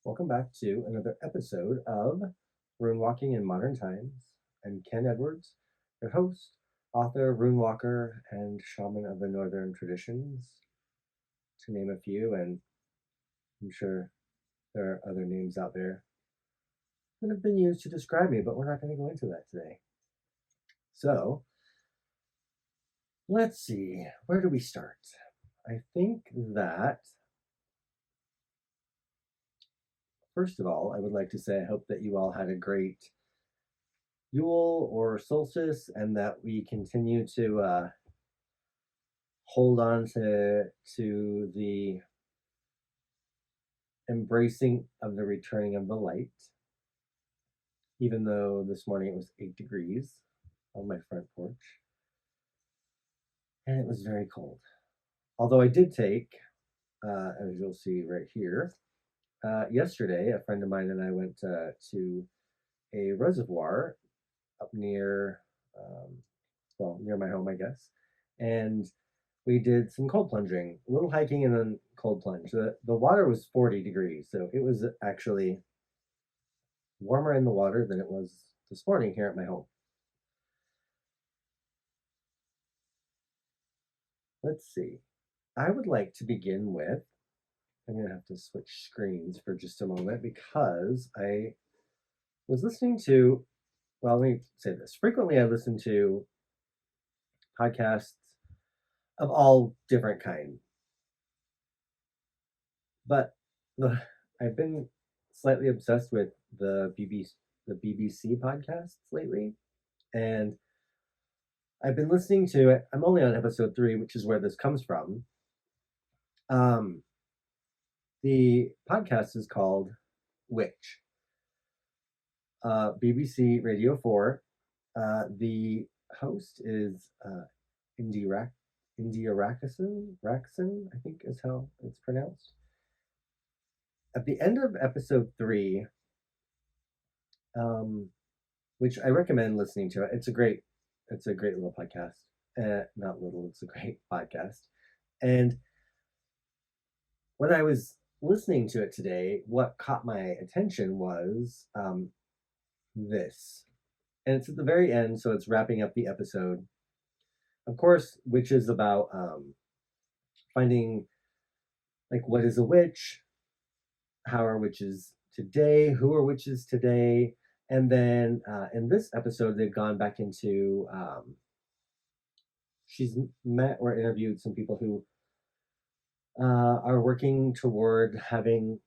Welcome back to another episode of Rune Walking in Modern Times. I'm Kenn Edwards, your host, author, rune walker, and shaman of the Northern traditions, to name a few, and I'm sure there are other names out there that have been used to describe me, but we're not going to go into that today. So, let's see, where do we start? I think that first of all, I would like to say I hope that you all had a great Yule or solstice, and that we continue to hold on to the embracing of the returning of the light. Even though this morning it was 8 degrees on my front porch, and it was very cold. Although I did take, as you'll see right here, yesterday a friend of mine and I went to a reservoir up near, near my home, I guess, and we did some cold plunging, a little hiking, and then cold plunge. The water was 40 degrees, so it was actually warmer in the water than it was this morning here at my home. Let's see. I would like to begin with, I'm going to have to switch screens for just a moment because I was listening to, well, let me say this. Frequently I listen to podcasts of all different kinds. But I've been slightly obsessed with the BBC podcasts lately, and I've been listening to it. I'm only on episode 3, which is where this comes from. The podcast is called Witch. BBC Radio 4. The host is India Rackson, I think is how it's pronounced. At the end of episode 3, which I recommend listening to, it's a great little podcast. Not little, it's a great podcast. And when I was listening to it today, what caught my attention was this. And it's at the very end, so it's wrapping up the episode. Of course, which is about finding, like, what is a witch? How are witches today? Who are witches today? And then in this episode, they've gone back into, she's met or interviewed some people who are working toward having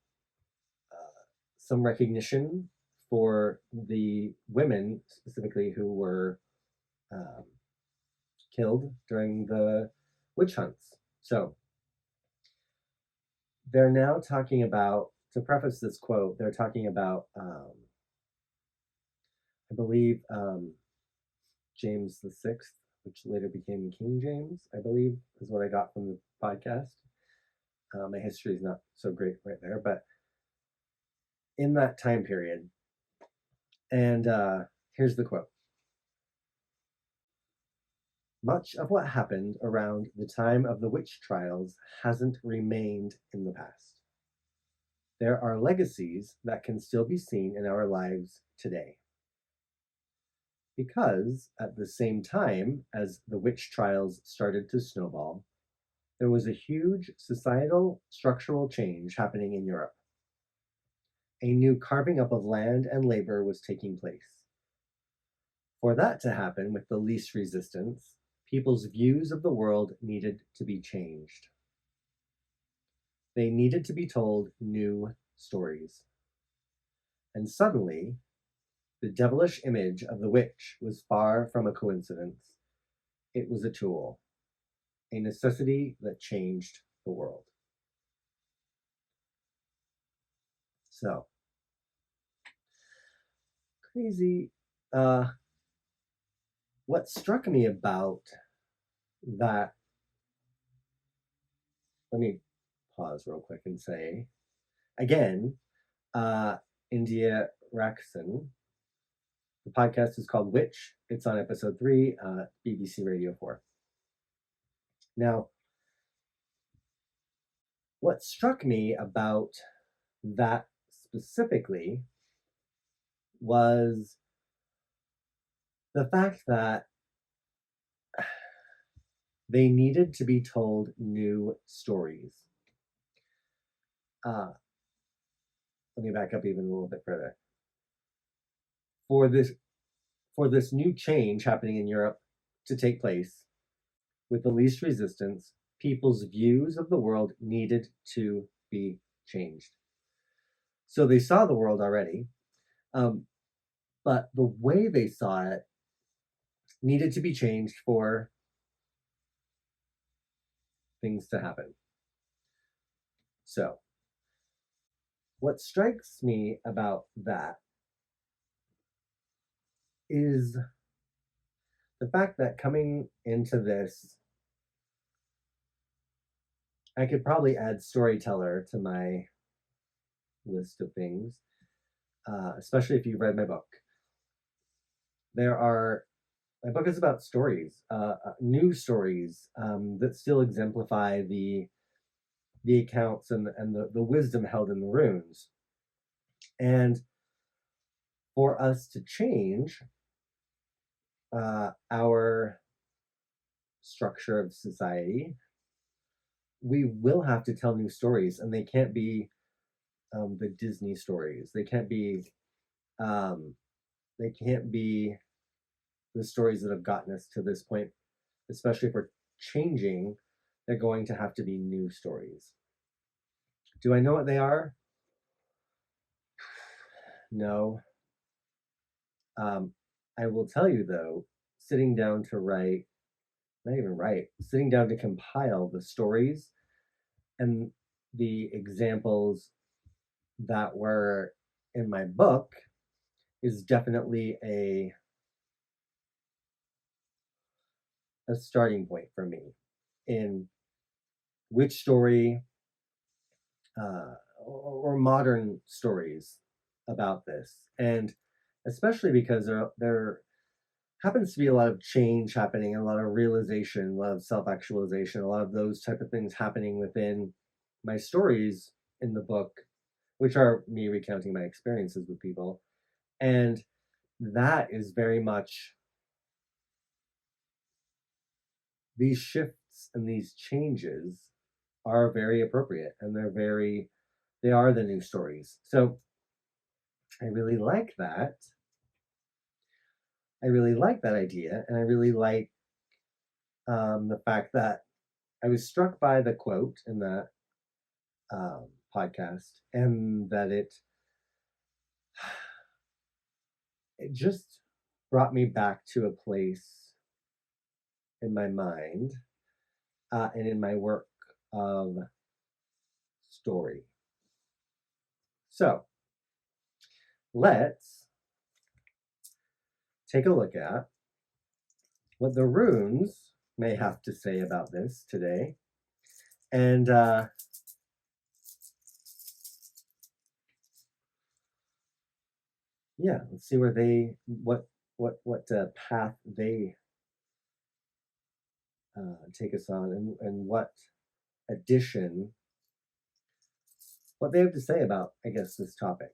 some recognition for the women specifically who were killed during the witch hunts. So they're now talking about, to preface this quote, they're talking about, I believe, James the Sixth, which later became King James, I believe, is what I got from the podcast. My history is not so great right there, but in that time period. And here's the quote. Much of what happened around the time of the witch trials hasn't remained in the past. There are legacies that can still be seen in our lives today. Because at the same time as the witch trials started to snowball, there was a huge societal structural change happening in Europe. A new carving up of land and labor was taking place. For that to happen with the least resistance, people's views of the world needed to be changed. They needed to be told new stories. And suddenly, the devilish image of the witch was far from a coincidence. It was a tool, a necessity that changed the world. So, crazy. What struck me about that, let me pause real quick and say, again, India Rackson, the podcast is called Witch. It's on episode 3, BBC Radio 4. Now, what struck me about that specifically was the fact that they needed to be told new stories. Let me back up even a little bit further. For this new change happening in Europe to take place with the least resistance, people's views of the world needed to be changed. So they saw the world already, but the way they saw it needed to be changed for things to happen. So, what strikes me about that is the fact that coming into this, I could probably add storyteller to my list of things, especially if you've read my book. My book is about stories, new stories that still exemplify the accounts and the wisdom held in the runes. And for us to change our structure of society, we will have to tell new stories, and they can't be the Disney stories. They can't be the stories that have gotten us to this point. Especially if we're changing, they're going to have to be new stories. Do I know what they are? No. I will tell you though, sitting down to write, not even write, sitting down to compile the stories and the examples that were in my book is definitely a starting point for me in which story or modern stories about this. And especially because there happens to be a lot of change happening, a lot of realization, a lot of self-actualization, a lot of those type of things happening within my stories in the book, which are me recounting my experiences with people. And that is very much, these shifts and these changes are very appropriate, and they are the new stories. So I really like that. I really like that idea, and I really like the fact that I was struck by the quote in that podcast, and that it just brought me back to a place in my mind and in my work of story. So let's take a look at what the runes may have to say about this today. And yeah, let's see where what path they take us on, and what addition, what they have to say about, I guess, this topic.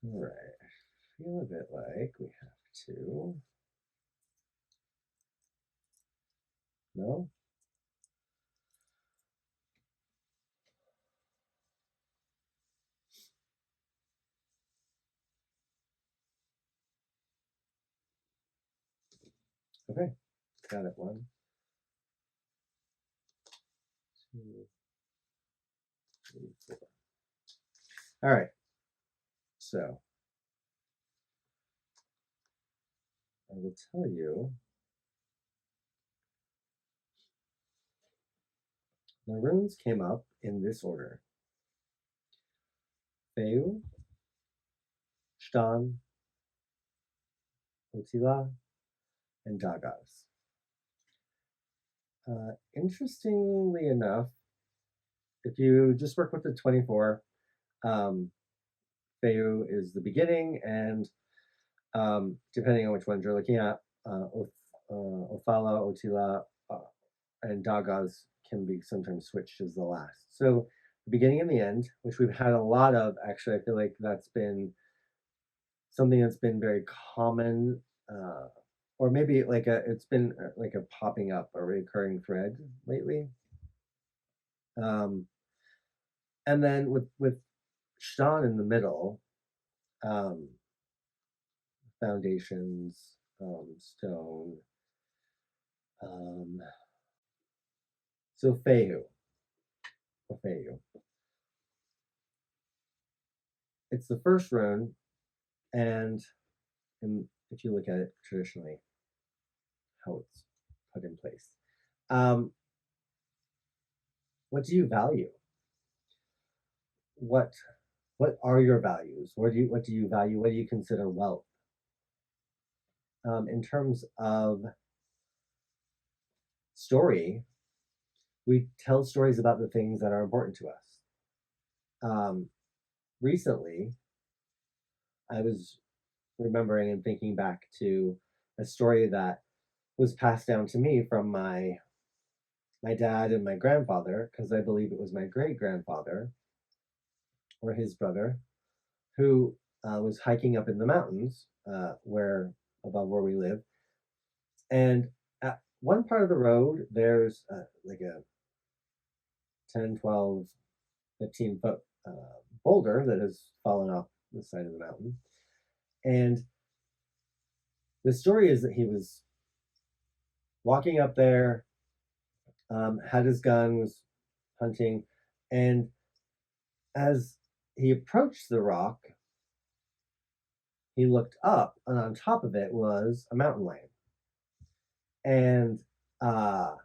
All right, I feel a bit like we have to. No? Okay, got it. 1, 2, 3, 4. All right, so I will tell you the runes came up in this order: Feu, Stan, Otila, and Dagas. Interestingly enough, if you just work with the 24, um, Feu is the beginning, and depending on which ones you're looking at, Othala, Otila, and Dagas can be sometimes switched as the last. So the beginning and the end, which we've had a lot of, actually, I feel like that's been something that's been very common, or maybe like it's been like a popping up, a recurring thread lately. And then with Shan in the middle, um, foundations, stone. So Feu, or Feu. It's the first rune, and if you look at it traditionally, how it's put in place. Um, what do you value? What what are your values? What do you value? What do you consider wealth? In terms of story, we tell stories about the things that are important to us. Recently, I was remembering and thinking back to a story that was passed down to me from my dad and my grandfather, because I believe it was my great grandfather or his brother, who was hiking up in the mountains where above where we live. And at one part of the road, there's like a 10, 12, 15-foot boulder that has fallen off the side of the mountain. And the story is that he was walking up there, had his gun, was hunting, and as he approached the rock, he looked up, and on top of it was a mountain lion. And uh,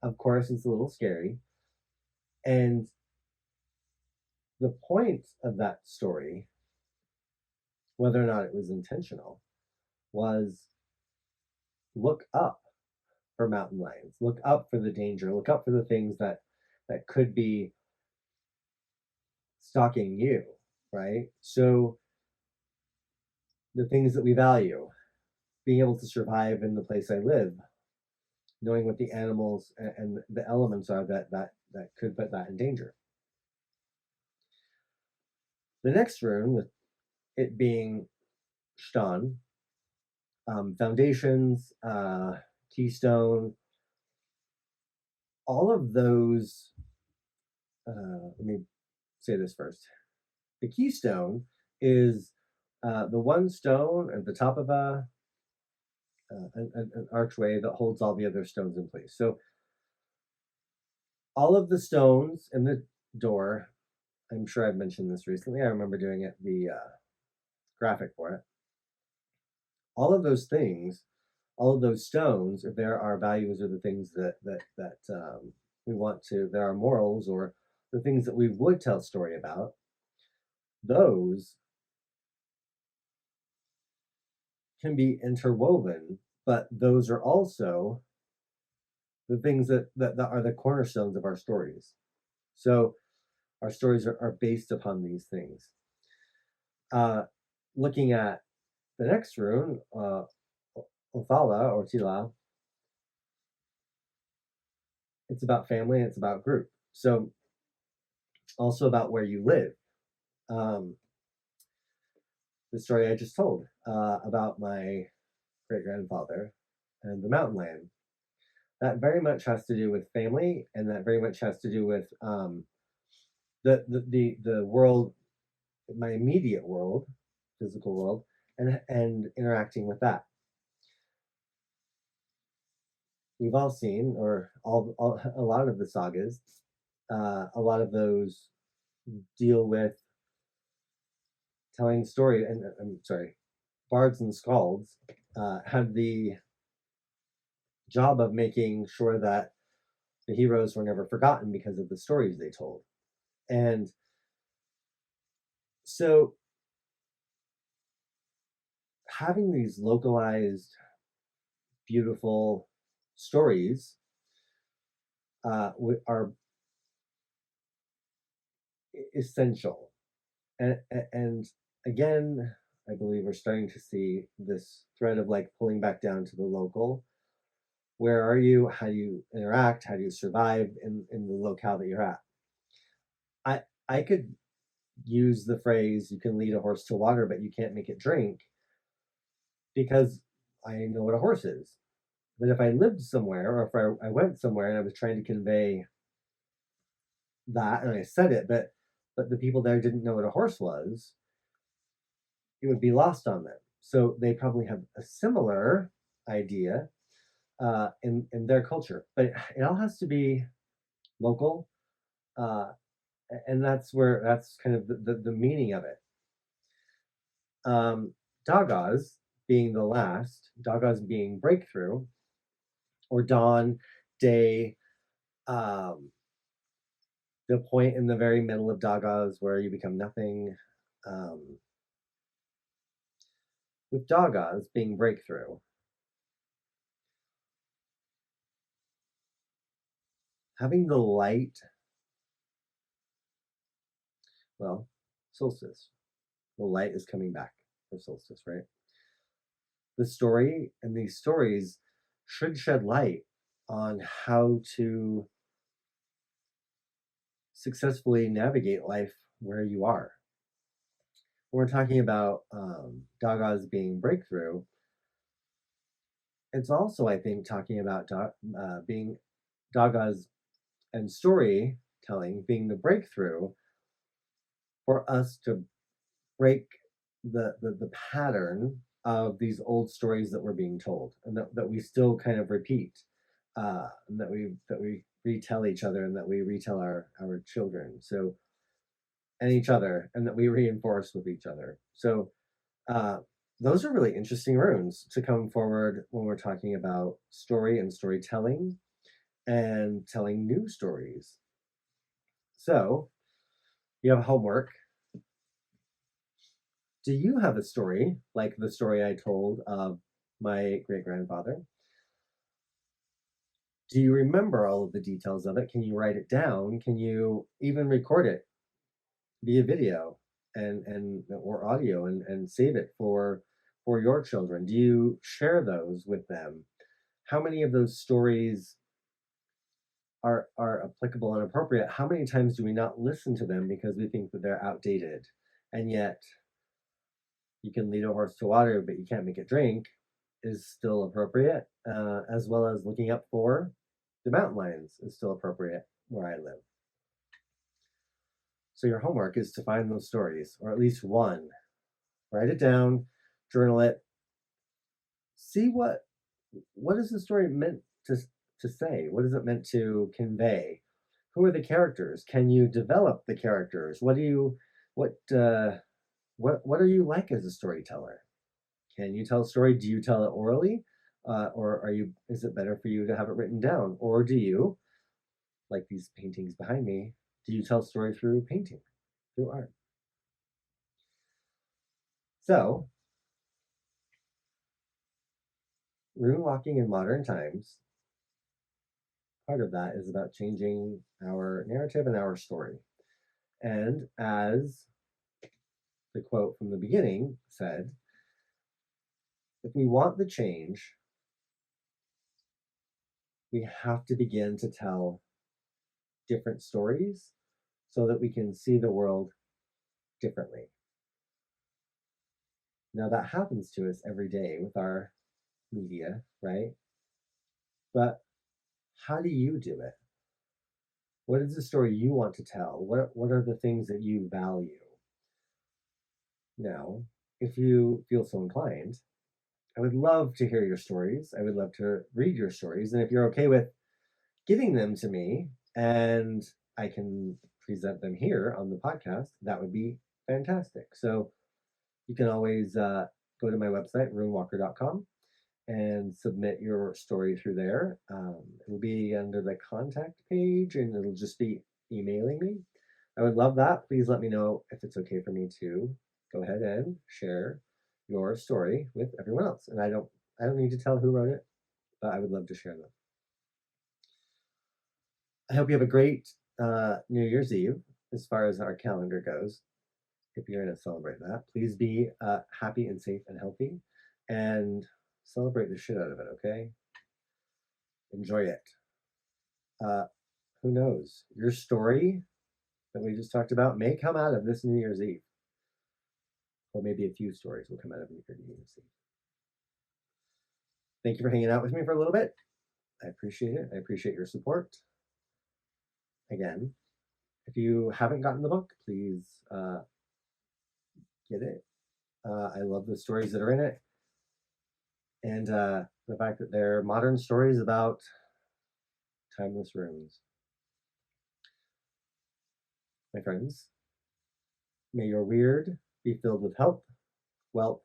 of course, it's a little scary. And the point of that story, whether or not it was intentional, was look up for mountain lions, look up for the danger, look up for the things that could be stalking you, right? So the things that we value, being able to survive in the place I live, knowing what the animals and the elements are that could put that in danger. The next rune, with it being Stan, foundations, keystone, all of those. Let me say this first. The keystone is the one stone at the top of an archway that holds all the other stones in place. So all of the stones in the door, I'm sure I've mentioned this recently. I remember doing it, the graphic for it. All of those things, all of those stones, if there are values or the things that we want to, there are morals or the things that we would tell story about, those can be interwoven, but those are also the things that are the cornerstones of our stories. So our stories are based upon these things. Looking at the next rune, Othala or Tila, it's about family and it's about group. So also about where you live. The story I just told about my great grandfather and the mountain land. That very much has to do with family, and that very much has to do with the world, my immediate world, physical world, and interacting with that. We've all seen, or a lot of the sagas, a lot of those deal with telling story. And I'm sorry, bards and skalds had the job of making sure that the heroes were never forgotten because of the stories they told. And so having these localized, beautiful stories are essential. And again, I believe we're starting to see this thread of like pulling back down to the local. Where are you? How do you interact? How do you survive in the locale that you're at? I could use the phrase, you can lead a horse to water, but you can't make it drink, because I know what a horse is. But if I lived somewhere, or if I went somewhere and I was trying to convey that and I said it, but the people there didn't know what a horse was, it would be lost on them. So they probably have a similar idea in their culture, but it all has to be local, uh, and that's kind of the meaning of it. Dagas being the last, Dagas being breakthrough, or dawn, day, um, the point in the very middle of Dagas where you become nothing. Um, with Dagas being breakthrough, having the light, well, solstice, the light is coming back for solstice, right? The story and these stories should shed light on how to successfully navigate life where you are. When we're talking about Dagas being breakthrough, it's also, I think, talking about being Dagas and storytelling being the breakthrough for us to break the pattern of these old stories that we're being told, and that we still kind of repeat, and that we retell each other, and that we retell our children, so, and each other, and that we reinforce with each other. So uh, those are really interesting runes to come forward when we're talking about story and storytelling and telling new stories. So you have homework. Do you have a story like the story I told of my great grandfather? Do you remember all of the details of it? Can you write it down? Can you even record it via video and or audio, and save it for your children? Do you share those with them? How many of those stories are applicable and appropriate? How many times do we not listen to them because we think that they're outdated? And yet, you can lead a horse to water, but you can't make it drink is still appropriate, as well as looking up for the mountain lions is still appropriate where I live. So your homework is to find those stories, or at least one. Write it down, journal it, see what is the story meant to say? What is it meant to convey? Who are the characters? Can you develop the characters? What what are you like as a storyteller? Can you tell a story? Do you tell it orally, or is it better for you to have it written down, or do you, like these paintings behind me, do you tell a story through painting, through art? So, rune walking in modern times, part of that is about changing our narrative and our story. And as the quote from the beginning said, if we want the change, we have to begin to tell different stories so that we can see the world differently. Now, that happens to us every day with our media, right? But how do you do it? What is the story you want to tell? What are the things that you value? Now, if you feel so inclined, I would love to hear your stories. I would love to read your stories. And if you're okay with giving them to me and I can present them here on the podcast, that would be fantastic. So you can always go to my website, runewalker.com, and submit your story through there. It'll be under the contact page, and it'll just be emailing me. I would love that. Please let me know if it's okay for me to go ahead and share your story with everyone else. And I don't need to tell who wrote it, but I would love to share them. I hope you have a great New Year's Eve. as far as our calendar goes, if you're going to celebrate that, please be happy and safe and healthy and celebrate the shit out of it, okay? Enjoy it. Who knows? Your story that we just talked about may come out of this New Year's Eve. Or maybe a few stories will come out of New Year's Eve. Thank you for hanging out with me for a little bit. I appreciate it. I appreciate your support. Again, if you haven't gotten the book, please get it. I love the stories that are in it. And the fact that they're modern stories about timeless runes. My friends, may your weird be filled with health, wealth,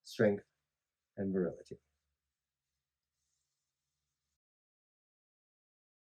strength, and virility.